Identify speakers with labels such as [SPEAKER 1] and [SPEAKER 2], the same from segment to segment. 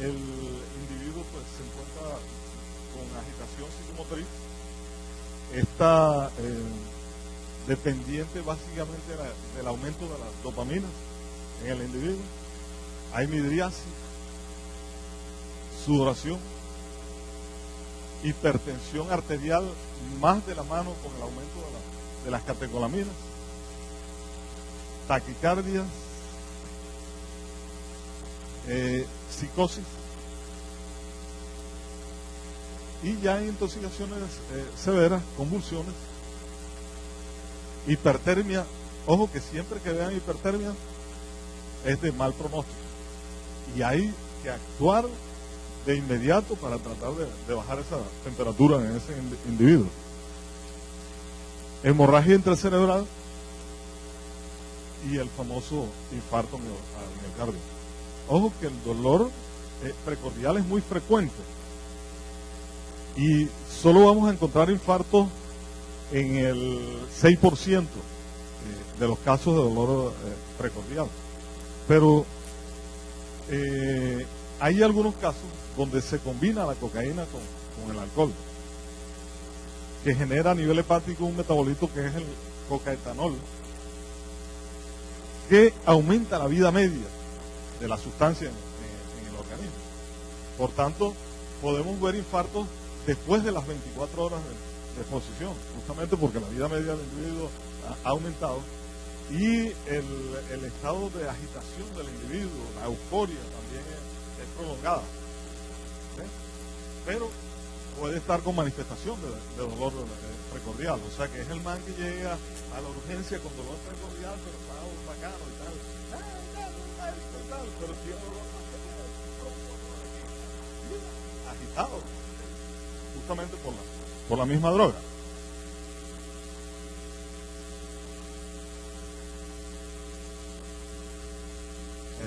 [SPEAKER 1] el individuo pues se encuentra con agitación psicomotriz, está dependiente básicamente del aumento de las dopaminas en el individuo. Hay midriasis, sudoración, hipertensión arterial más de la mano con el aumento de las catecolaminas, taquicardia, psicosis, y ya en intoxicaciones severas, convulsiones, hipertermia. Ojo que siempre que vean hipertermia es de mal pronóstico y hay que actuar de inmediato para tratar de bajar esa temperatura en ese individuo. Hemorragia intracerebral y el famoso infarto al miocardio. Ojo que el dolor precordial es muy frecuente y solo vamos a encontrar infartos en el 6% de los casos de dolor precordial. Pero hay algunos casos donde se combina la cocaína con el alcohol, que genera a nivel hepático un metabolito que es el cocaetanol, que aumenta la vida media de la sustancia en el organismo. Por tanto, podemos ver infartos después de las 24 horas de exposición, justamente porque la vida media del individuo ha aumentado y el estado de agitación del individuo, la euforia también es prolongada. ¿Sí? Pero puede estar con manifestación de dolor precordial, o sea que es el man que llega a la urgencia con dolor precordial, pero está bacano y tal, pero tiene dolor agitado, justamente por la misma droga.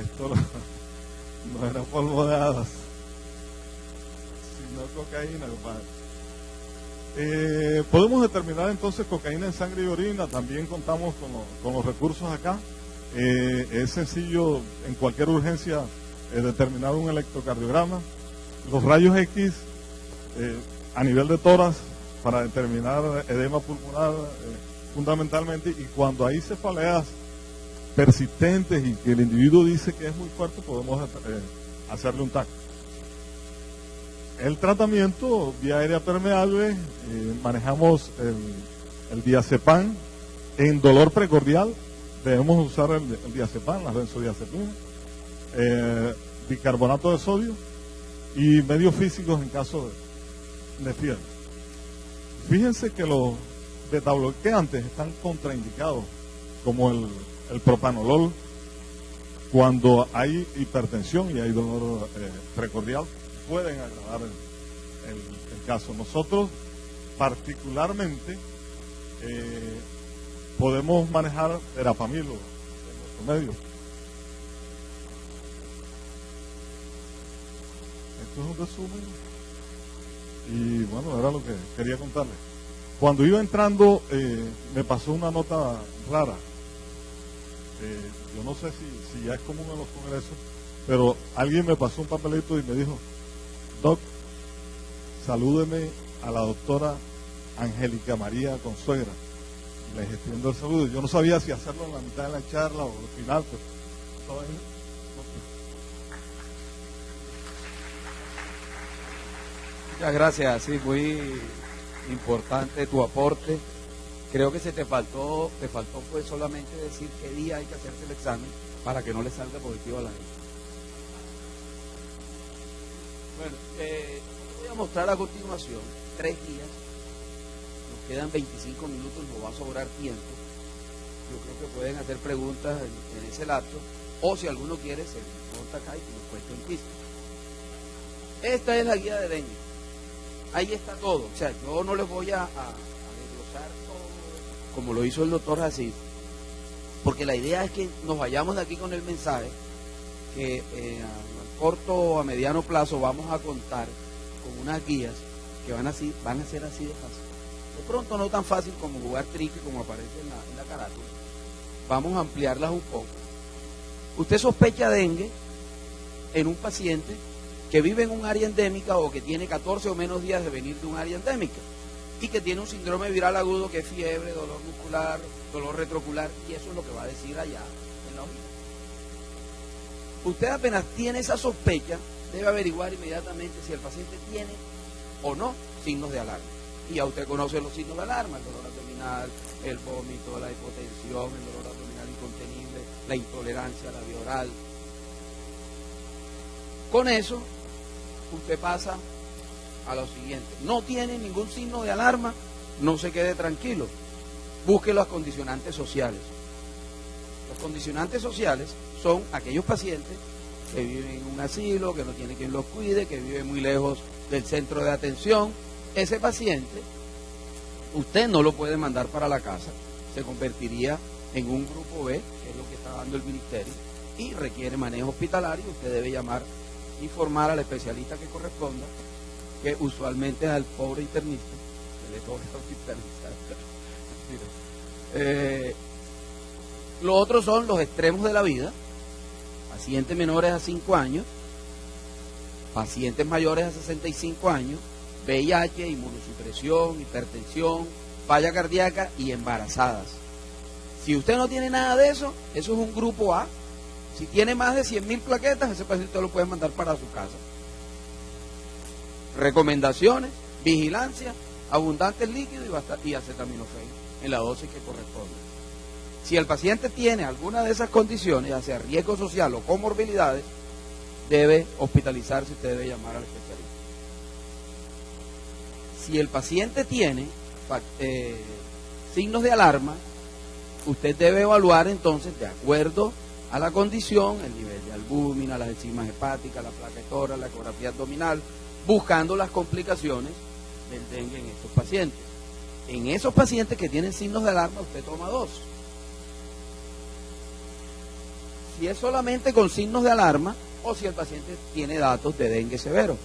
[SPEAKER 1] Esto no era polvo de hadas, sino cocaína, compadre. Podemos determinar entonces cocaína en sangre y orina. También contamos con los recursos acá. Es sencillo en cualquier urgencia determinar un electrocardiograma. Los rayos X a nivel de tórax para determinar edema pulmonar fundamentalmente, y cuando hay cefaleas persistentes y que el individuo dice que es muy fuerte, podemos hacerle un TAC. El tratamiento vía aérea permeable, manejamos el diazepam. En dolor precordial debemos usar el diazepam, las benzodiazepinas, bicarbonato de sodio y medios físicos en caso de fiebre. Fíjense que los betabloqueantes están contraindicados, como el propanolol, cuando hay hipertensión y hay dolor precordial, pueden agravar el caso. Nosotros particularmente podemos manejar verapamil en nuestro medio. Esto es un resumen y bueno, era lo que quería contarles. Cuando iba entrando me pasó una nota rara. Yo no sé si ya es común en los congresos, pero alguien me pasó un papelito y me dijo: Doc, salúdeme a la doctora Angélica María Consuegra. Le extiendo el saludo. Yo no sabía si hacerlo en la mitad de la charla o al final, pues estaba ahí.
[SPEAKER 2] Muchas gracias, sí, muy importante tu aporte. Creo que te faltó pues solamente decir qué día hay que hacerse el examen para que no le salga positivo a la gente. Bueno, voy a mostrar a continuación 3 días. Nos quedan 25 minutos, nos va a sobrar tiempo. Yo creo que pueden hacer preguntas en ese lapso, o si alguno quiere, se monta acá y nos cuenta en quiz. Esta es la guía de dengue. Ahí está todo. O sea, yo no les voy a desglosar todo como lo hizo el doctor Asís, porque la idea es que nos vayamos de aquí con el mensaje que a corto o a mediano plazo vamos a contar con unas guías que van a ser así de fácil. De pronto no tan fácil como jugar triqui como aparece en la carátula. Vamos a ampliarlas un poco. Usted sospecha dengue en un paciente que vive en un área endémica o que tiene 14 o menos días de venir de un área endémica y que tiene un síndrome viral agudo que es fiebre, dolor muscular, dolor retroocular, y eso es lo que va a decir allá en la hojita. Usted apenas tiene esa sospecha, debe averiguar inmediatamente si el paciente tiene o no signos de alarma. Y ya usted conoce los signos de alarma: el dolor abdominal, el vómito, la hipotensión, el dolor abdominal incontenible, la intolerancia a la vía oral. Con eso, usted pasa a lo siguiente. No tiene ningún signo de alarma, no se quede tranquilo. Busque los condicionantes sociales. Los condicionantes sociales son aquellos pacientes que viven en un asilo, que no tiene quien los cuide, que viven muy lejos del centro de atención. Ese paciente, usted no lo puede mandar para la casa, se convertiría en un grupo B, que es lo que está dando el ministerio, y requiere manejo hospitalario. Usted debe llamar, informar al especialista que corresponda, que usualmente es al pobre internista, que le toca hospitalizar. Los otros son los extremos de la vida: pacientes menores a 5 años, pacientes mayores a 65 años, VIH, inmunosupresión, hipertensión, falla cardíaca y embarazadas. Si usted no tiene nada de eso, eso es un grupo A. Si tiene más de 100.000 plaquetas, ese paciente lo puede mandar para su casa. Recomendaciones: vigilancia, abundantes líquidos y acetaminofén en la dosis que corresponde. Si el paciente tiene alguna de esas condiciones, ya sea riesgo social o comorbilidades, debe hospitalizarse, usted debe llamar al especialista. Si el paciente tiene signos de alarma, usted debe evaluar entonces, de acuerdo a la condición, el nivel de albúmina, las enzimas hepáticas, la placa de tórax, la ecografía abdominal, buscando las complicaciones del dengue en estos pacientes. En esos pacientes que tienen signos de alarma, usted toma 2. Si es solamente con signos de alarma, o si el paciente tiene datos de dengue severo.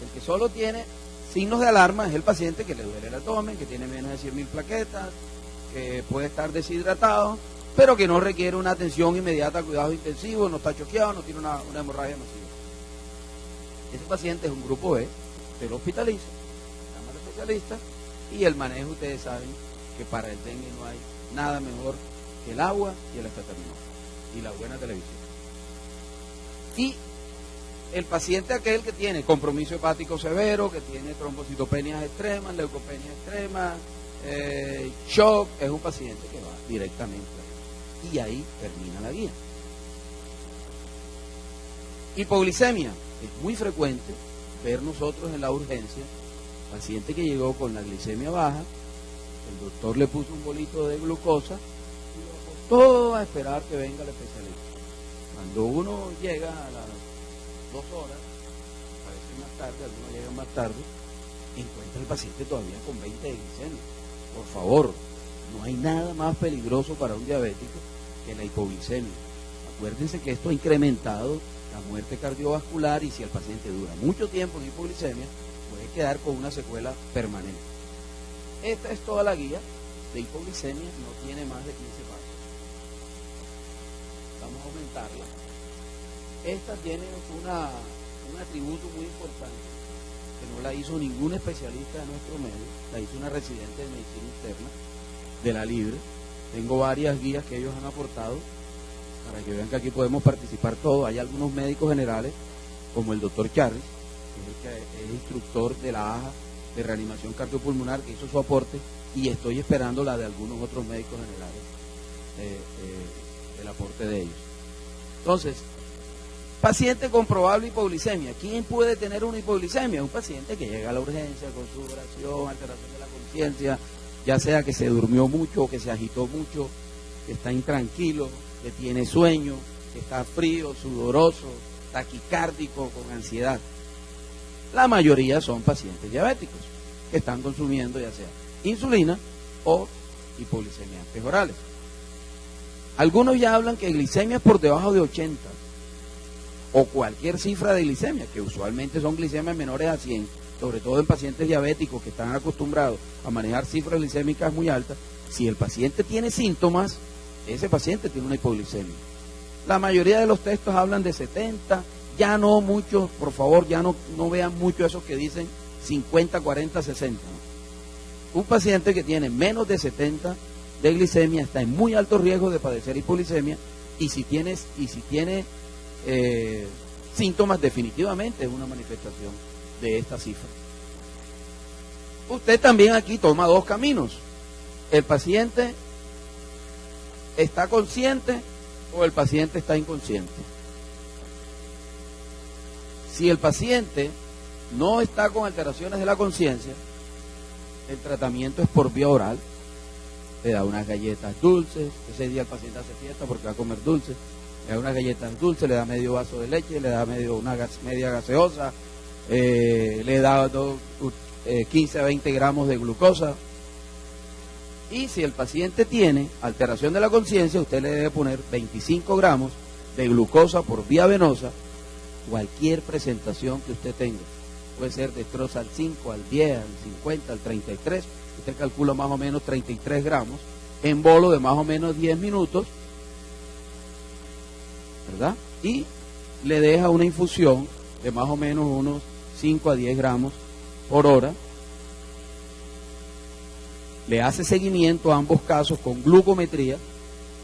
[SPEAKER 2] El que solo tiene signos de alarma es el paciente que le duele el abdomen, que tiene menos de 100.000 plaquetas, que puede estar deshidratado, pero que no requiere una atención inmediata, cuidados intensivos, no está choqueado, no tiene una hemorragia masiva. Ese paciente es un grupo B, usted lo hospitaliza, llama al especialista, y el manejo, ustedes saben que para el dengue no hay nada mejor que el agua y el acetaminofén y la buena televisión. Y el paciente aquel que tiene compromiso hepático severo, que tiene trombocitopenias extremas, leucopenia extrema, shock, es un paciente que va directamente ahí. Y ahí termina la guía. Hipoglicemia. Es muy frecuente ver nosotros en la urgencia paciente que llegó con la glicemia baja, el doctor le puso un bolito de glucosa y lo acostó a esperar que venga el especialista. Cuando uno llega a las 2 horas, a veces más tarde, algunos llegan más tarde, encuentra al paciente todavía con 20 de glicemia. Por favor, no hay nada más peligroso para un diabético que la hipoglicemia. Acuérdense que esto ha incrementado la muerte cardiovascular, y si el paciente dura mucho tiempo en hipoglicemia, puede quedar con una secuela permanente. Esta es toda la guía de hipoglicemia, no tiene más de 15 pasos. Vamos a aumentarla. Esta tiene un atributo muy importante, que no la hizo ningún especialista de nuestro medio, la hizo una residente de medicina interna de la Libre. Tengo varias guías que ellos han aportado, para que vean que aquí podemos participar todos. Hay algunos médicos generales, como el doctor Charles, que es instructor de la AJA de reanimación cardiopulmonar, que hizo su aporte, y estoy esperando la de algunos otros médicos generales, el aporte de ellos. Entonces, paciente con probable hipoglicemia. ¿Quién puede tener una hipoglicemia? Un paciente que llega a la urgencia con sudoración, alteración de la conciencia, ya sea que se durmió mucho o que se agitó mucho, que está intranquilo, que tiene sueño, que está frío, sudoroso, taquicárdico, con ansiedad. La mayoría son pacientes diabéticos que están consumiendo ya sea insulina o hipoglicemiantes orales. Algunos ya hablan que glicemias por debajo de 80 o cualquier cifra de glicemia, que usualmente son glicemias menores a 100, sobre todo en pacientes diabéticos que están acostumbrados a manejar cifras glicémicas muy altas. Si el paciente tiene síntomas, ese paciente tiene una hipoglicemia. La mayoría de los textos hablan de 70, Ya no muchos, por favor, ya no vean mucho esos que dicen 50, 40, 60. ¿No? Un paciente que tiene menos de 70 de glicemia está en muy alto riesgo de padecer hipoglicemia, y si tiene síntomas, definitivamente es una manifestación de esta cifra. Usted también aquí toma dos caminos. El paciente está consciente o el paciente está inconsciente. Si el paciente no está con alteraciones de la conciencia, el tratamiento es por vía oral. Le da unas galletas dulces, ese día el paciente hace fiesta porque va a comer dulces, le da unas galletas dulces, le da medio vaso de leche, le da media gaseosa, le da 15 a 20 gramos de glucosa. Y si el paciente tiene alteración de la conciencia, usted le debe poner 25 gramos de glucosa por vía venosa, cualquier presentación que usted tenga. Puede ser dextrosa al 5, al 10, al 50, al 33, usted calcula más o menos 33 gramos, en bolo de más o menos 10 minutos, ¿verdad? Y le deja una infusión de más o menos unos 5 a 10 gramos por hora. Le hace seguimiento a ambos casos con glucometría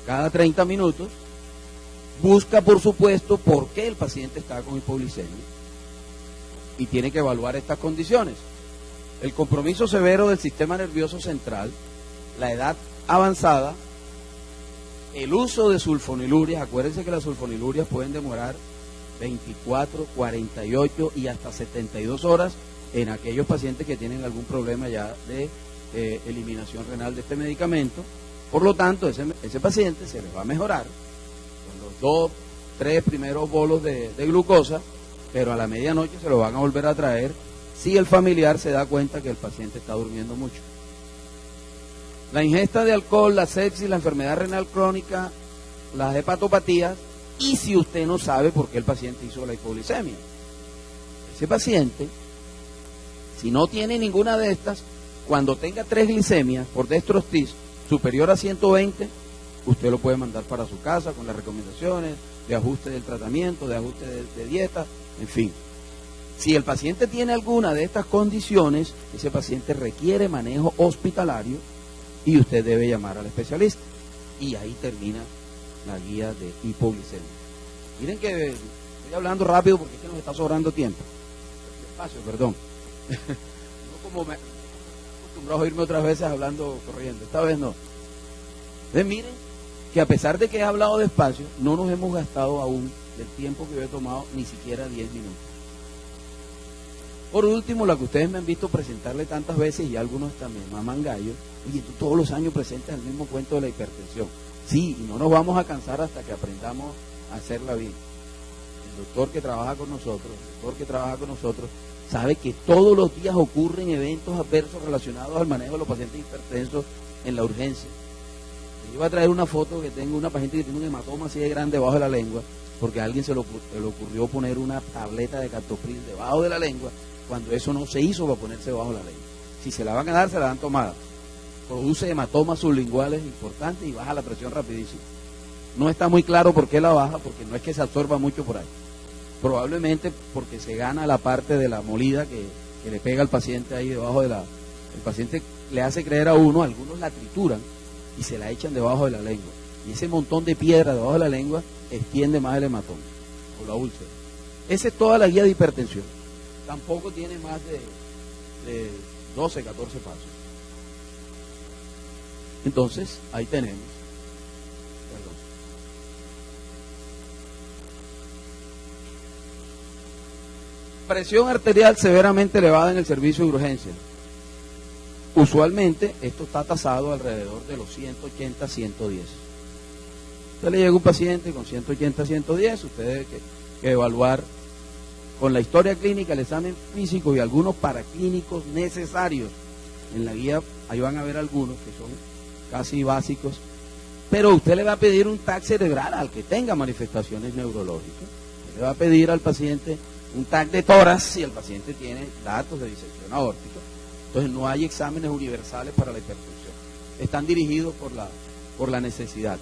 [SPEAKER 2] cada 30 minutos. Busca, por supuesto, por qué el paciente está con hipoglicemia y tiene que evaluar estas condiciones: el compromiso severo del sistema nervioso central, la edad avanzada, el uso de sulfonilurias. Acuérdense que las sulfonilurias pueden demorar 24, 48 y hasta 72 horas en aquellos pacientes que tienen algún problema ya de eliminación renal de este medicamento. Por lo tanto, ese paciente se le va a mejorar con los 2, 3 primeros bolos de glucosa, pero a la medianoche se lo van a volver a traer si el familiar se da cuenta que el paciente está durmiendo mucho. La ingesta de alcohol, la sepsis, la enfermedad renal crónica, las hepatopatías, y si usted no sabe por qué el paciente hizo la hipoglicemia. Ese paciente, si no tiene ninguna de estas, cuando tenga 3 glicemias por dextrostis superior a 120, usted lo puede mandar para su casa con las recomendaciones de ajuste del tratamiento, de ajuste de dieta, en fin. Si el paciente tiene alguna de estas condiciones, ese paciente requiere manejo hospitalario y usted debe llamar al especialista. Y ahí termina la guía de hipoglicemia. Miren que estoy hablando rápido porque es que nos está sobrando tiempo. Espacio, perdón. No como me acostumbrado a oírme otras veces hablando corriendo, esta vez no. Entonces miren que a pesar de que he hablado despacio, no nos hemos gastado aún del tiempo que yo he tomado ni siquiera 10 minutos. Por último, la que ustedes me han visto presentarle tantas veces y algunos también maman gallo: oye, tú todos los años presentas el mismo cuento de la hipertensión. Sí, y no nos vamos a cansar hasta que aprendamos a hacerla bien. El doctor que trabaja con nosotros, sabe que todos los días ocurren eventos adversos relacionados al manejo de los pacientes hipertensos en la urgencia. Yo voy a traer una foto que tengo una paciente que tiene un hematoma así de grande debajo de la lengua, porque a alguien se le ocurrió poner una tableta de captopril debajo de la lengua, cuando eso no se hizo para ponerse debajo de la lengua. Si se la van a dar, se la dan tomada. Produce hematomas sublinguales importantes y baja la presión rapidísimo. No está muy claro por qué la baja, porque no es que se absorba mucho por ahí. Probablemente porque se gana la parte de la molida que le pega al paciente ahí debajo de la... El paciente le hace creer a uno, algunos la trituran y se la echan debajo de la lengua. Y ese montón de piedra debajo de la lengua extiende más el hematoma o la úlcera. Esa es toda la guía de hipertensión. Tampoco tiene más de 12, 14 pasos. Entonces, ahí tenemos. Perdón. Presión arterial severamente elevada en el servicio de urgencia. Usualmente esto está tasado alrededor de los 180, 110. Usted le llega un paciente con 180, 110, usted debe que evaluar con la historia clínica, el examen físico y algunos paraclínicos necesarios. En la guía ahí van a ver algunos que son casi básicos, pero usted le va a pedir un TAC cerebral al que tenga manifestaciones neurológicas. Usted le va a pedir al paciente un TAC de tórax si el paciente tiene datos de disección aórtica. Entonces no hay exámenes universales para la hipertensión. Están dirigidos por la necesidad.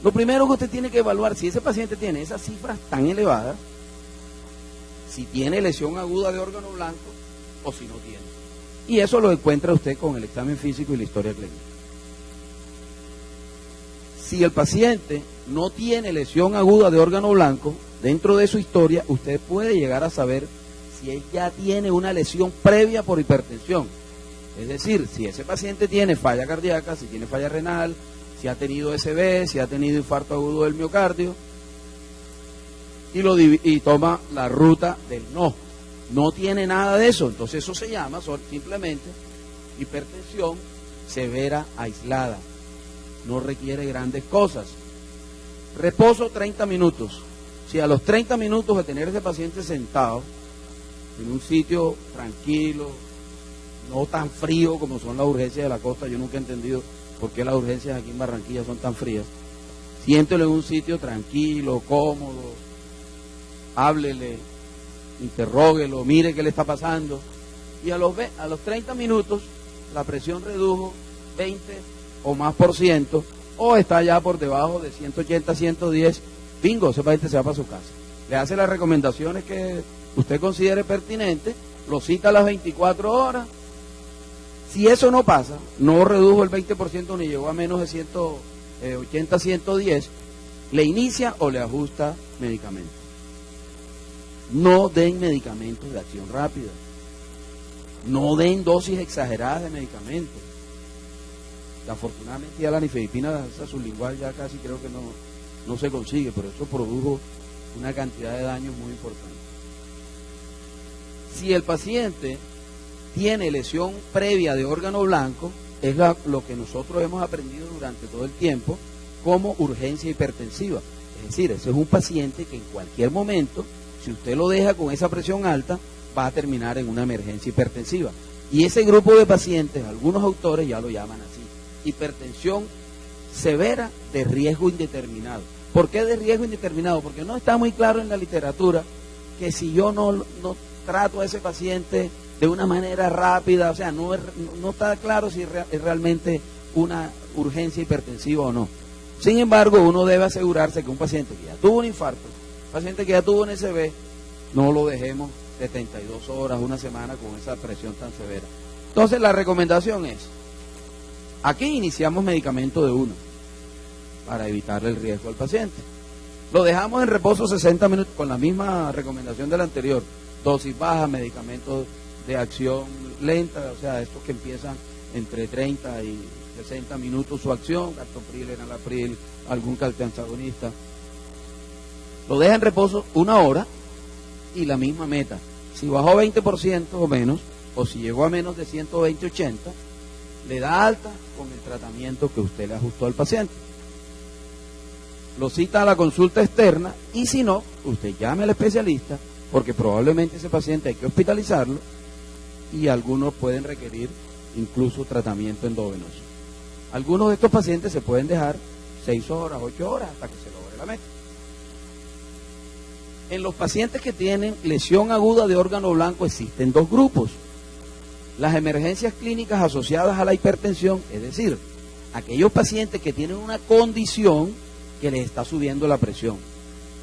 [SPEAKER 2] Lo primero que usted tiene que evaluar, si ese paciente tiene esas cifras tan elevadas, si tiene lesión aguda de órgano blanco o si no tiene. Y eso lo encuentra usted con el examen físico y la historia clínica. Si el paciente no tiene lesión aguda de órgano blanco, dentro de su historia usted puede llegar a saber si él ya tiene una lesión previa por hipertensión. Es decir, si ese paciente tiene falla cardíaca, si tiene falla renal, si ha tenido SB, si ha tenido infarto agudo del miocardio, y toma la ruta del no tiene nada de eso, entonces eso se llama simplemente hipertensión severa aislada, no requiere grandes cosas. Reposo 30 minutos. Si a los 30 minutos de tener ese paciente sentado en un sitio tranquilo, no tan frío como son las urgencias de la costa, yo nunca he entendido por qué las urgencias aquí en Barranquilla son tan frías, siéntelo en un sitio tranquilo, cómodo, háblele, interróguelo, mire qué le está pasando, y a los 30 minutos la presión redujo 20 o más por ciento, o está ya por debajo de 180, 110, bingo, ese paciente se va para su casa. Le hace las recomendaciones que usted considere pertinentes, lo cita a las 24 horas. Si eso no pasa, no redujo el 20% ni llegó a menos de 180, 110, le inicia o le ajusta medicamentos. No den medicamentos de acción rápida. No den dosis exageradas de medicamentos. Afortunadamente ya la nifedipina, esa sublingual ya casi creo que no se consigue, pero eso produjo una cantidad de daños muy importante. Si el paciente tiene lesión previa de órgano blanco, es lo que nosotros hemos aprendido durante todo el tiempo como urgencia hipertensiva. Es decir, ese es un paciente que en cualquier momento, si usted lo deja con esa presión alta, va a terminar en una emergencia hipertensiva. Y ese grupo de pacientes, algunos autores ya lo llaman así, hipertensión severa de riesgo indeterminado. ¿Por qué de riesgo indeterminado? Porque no está muy claro en la literatura que si yo no trato a ese paciente de una manera rápida, o sea, no está claro si es realmente una urgencia hipertensiva o no. Sin embargo, uno debe asegurarse que un paciente que ya tuvo un infarto, un paciente que ya tuvo un SB, no lo dejemos 72 horas, una semana con esa presión tan severa. Entonces, la recomendación es, aquí iniciamos medicamento de uno para evitarle el riesgo al paciente. Lo dejamos en reposo 60 minutos con la misma recomendación de la anterior. Dosis baja, medicamentos de acción lenta, o sea, estos que empiezan entre 30 y 60 minutos su acción, captopril, enalapril, algún calciantagonista. Lo deja en reposo 1 hora y la misma meta. Si bajó 20% o menos, o si llegó a menos de 120-80, le da alta con el tratamiento que usted le ajustó al paciente. Lo cita a la consulta externa y si no, usted llame al especialista porque probablemente ese paciente hay que hospitalizarlo y algunos pueden requerir incluso tratamiento endovenoso. Algunos de estos pacientes se pueden dejar 6 horas, 8 horas hasta que se logre la meta. En los pacientes que tienen lesión aguda de órgano blanco existen 2 grupos. Las emergencias clínicas asociadas a la hipertensión, es decir, aquellos pacientes que tienen una condición que les está subiendo la presión.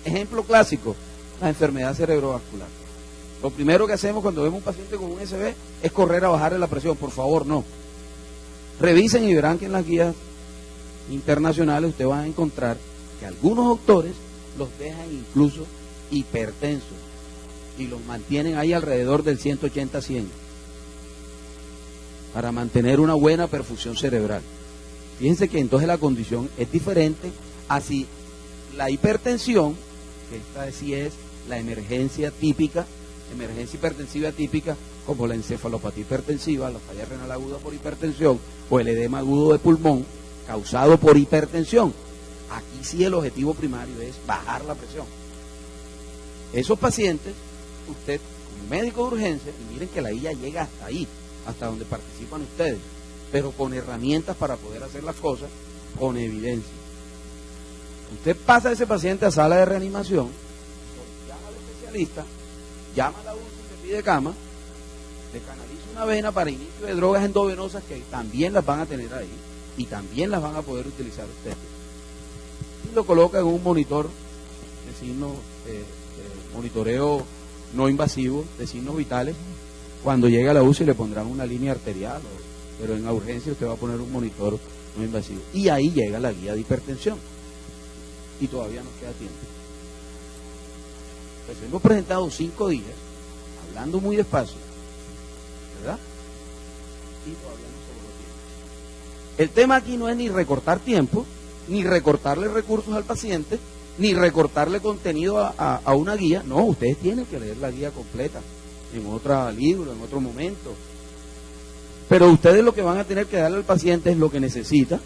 [SPEAKER 2] Ejemplo clásico, la enfermedad cerebrovascular. Lo primero que hacemos cuando vemos un paciente con un SB es correr a bajarle la presión. Por favor, no. Revisen y verán que en las guías internacionales usted va a encontrar que algunos autores los dejan incluso hipertensos y los mantienen ahí alrededor del 180-100 para mantener una buena perfusión cerebral. Fíjense que entonces la condición es diferente a si la hipertensión, que esta sí es la emergencia típica, emergencia hipertensiva típica, como la encefalopatía hipertensiva, la falla renal aguda por hipertensión o el edema agudo de pulmón causado por hipertensión. Aquí sí el objetivo primario es bajar la presión. Esos pacientes, usted como médico de urgencia, y miren que la guía llega hasta ahí, hasta donde participan ustedes, pero con herramientas para poder hacer las cosas con evidencia. Usted pasa a ese paciente a sala de reanimación, llama al especialista, llama a la UCI, le pide cama, le canaliza una vena para inicio de drogas endovenosas que también las van a tener ahí y también las van a poder utilizar ustedes. Y lo coloca en un monitor de signo monitoreo no invasivo de signos vitales. Cuando llegue a la UCI le pondrán una línea arterial, pero en la urgencia usted va a poner un monitor no invasivo. Y ahí llega la guía de hipertensión. Y todavía nos queda tiempo. Pues hemos presentado 5 días, hablando muy despacio, ¿verdad? Y todavía no se logró tiempo. El tema aquí no es ni recortar tiempo, ni recortarle recursos al paciente, ni recortarle contenido a una guía. No, ustedes tienen que leer la guía completa en otro libro, en otro momento. Pero ustedes lo que van a tener que darle al paciente es lo que necesita,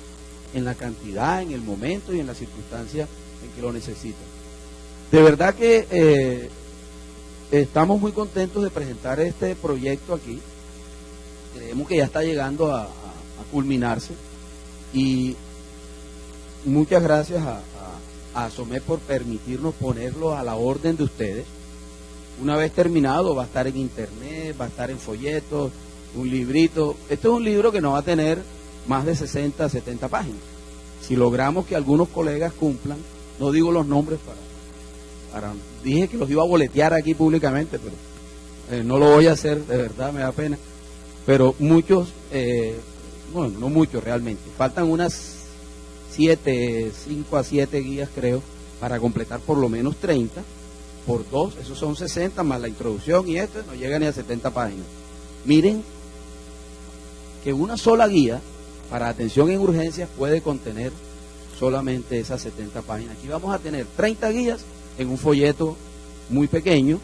[SPEAKER 2] en la cantidad, en el momento y en la circunstancia en que lo necesita. De verdad que estamos muy contentos de presentar este proyecto aquí. Creemos que ya está llegando a culminarse. Y muchas gracias a SOMED por permitirnos ponerlo a la orden de ustedes. Una vez terminado va a estar en internet, va a estar en folletos, un librito. Este es un libro que no va a tener más de 60, 70 páginas. Si logramos que algunos colegas cumplan, no digo los nombres dije que los iba a boletear aquí públicamente, pero no lo voy a hacer, de verdad me da pena. Pero muchos, bueno, no muchos realmente, faltan unas 5 a 7 guías creo, para completar por lo menos 30, por 2, esos son 60, más la introducción y no llega ni a 70 páginas. Miren que una sola guía para atención en urgencias puede contener solamente esas 70 páginas. Aquí vamos a tener 30 guías en un folleto muy pequeño.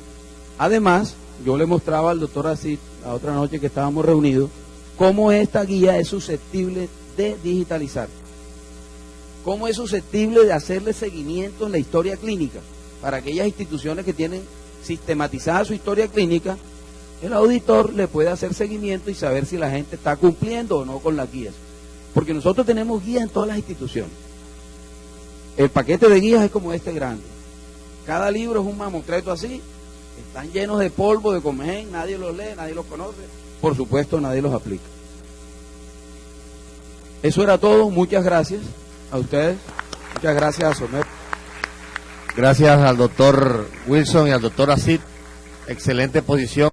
[SPEAKER 2] Además, yo le mostraba al doctor Asid la otra noche que estábamos reunidos, cómo esta guía es susceptible de digitalizar, cómo es susceptible de hacerle seguimiento en la historia clínica. Para aquellas instituciones que tienen sistematizada su historia clínica, el auditor le puede hacer seguimiento y saber si la gente está cumpliendo o no con las guías. Porque nosotros tenemos guías en todas las instituciones. El paquete de guías es como este grande. Cada libro es un mamotreto así, están llenos de polvo, de comején, nadie los lee, nadie los conoce, por supuesto nadie los aplica. Eso era todo, muchas gracias a ustedes, muchas gracias a SOMED.
[SPEAKER 3] Gracias al doctor Wilson y al doctor Asid, excelente exposición.